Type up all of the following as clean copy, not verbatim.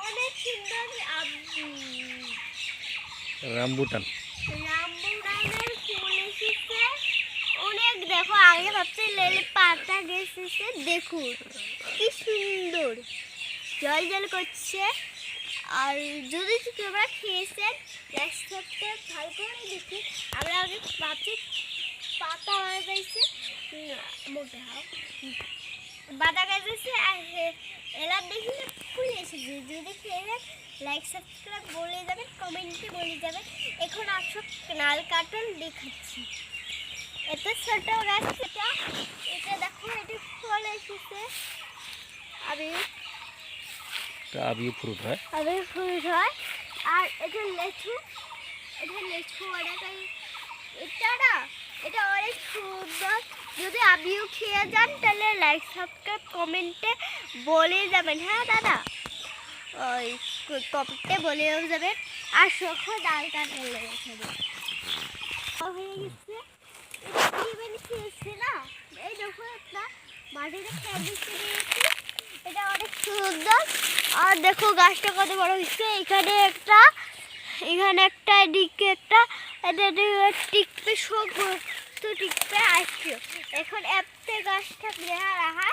অনেক সুন্দর রামবুটান রামবুটানের ফুল এসেছে অনেক। দেখো আগে ভাবছি লেলে পাতা গেছে, দেখুন কি সুন্দর জল জল করছে। আর যদি তোমরা খেয়েছেন গ্যাসটাকে ভালো করে দেখি। আমরা আগে ভাবছি পাতা হয়ে গেছে মোটা বাতা গেছে আর এলার দেখি ফুল এসেছে। যদি খেয়ে লাইক সাবস্ক্রাইব বলে যাবেন, কমেন্টে বলে যাবেন। এখন আসো নাল কার্টুন দেখাচ্ছি। এত ছোট গাছ এটা দেখো, এটা ফল এসেছে আবিও ফ্রুট হয়, আবিও ফ্রুট হয়। আর এটা লেচু, এটা লেচু অনেক। এটা অনেক সুন্দর। যদি আবিও খেয়ে যান তাহলে লাইক সাবস্ক্রাইব কমেন্টে বলে যাবেন। হ্যাঁ দাদা, ওই কমেন্টে বলেও যাবেন। আর সখো ডাল কাটলে হয়ে গেছে, খেয়েছে না। এই দেখো একটা মাটিতে খেয়ে দিচ্ছে, এটা অনেক সুন্দর। আর দেখো গাছটা কত বড় হয়েছে। এখানে একটা এদিকে একটা টিকপে শোক তো টিকপে আসছে। এখন এতে গাছটা রাখা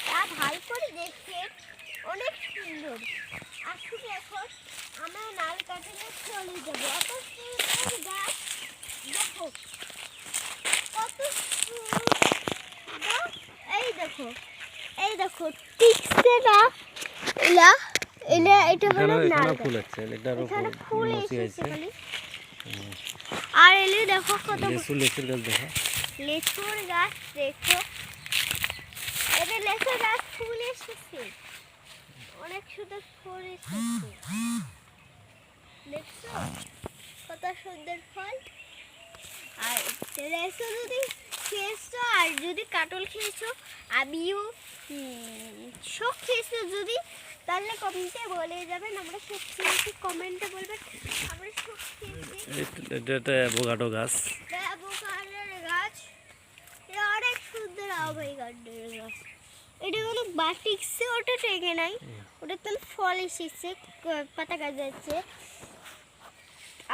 তা ভালো করে দেখে অনেক সুন্দর। আসলে এখন আমরা নাল কাটলে চলে যাবো। এত সুন্দর গাছ দেখো, কত সুন্দর। এই দেখো টিকছে না এলা এলা। এটা হলো নাল ফুল আছে, এটার উপর ফুল মুচি এসেছে আছে। খালি। আর এলে দেখো কত লেচুর গাছ দেখো, লেচুর গাছ দেখো। এটা লেচুর গাছ ফুল এসেছে, অনেক সুন্দর ফুল এসেছে। দেখছো কত সুন্দর ফল। আর লেচু যদি খেয়েছো আর যদি কাটল খেয়েছো, আমিও শোক খেয়েছো যদি, তাহলে কমেন্টে বলে যাবেন। আমরা শোক খেয়েছি, কমেন্টে বলবেন আমরা শোক খেয়েছি। এটা অ্যাভোকাডো গাছ, অ্যাভোকাডোর গাছ এটা অনেক সুন্দর। অ্যাভোকাডোর গাছ এটা কোনো বাটিকছে, ওটা টেকে নাই, ওটা তো ফল এসেছে, পাতা গাছ যাচ্ছে।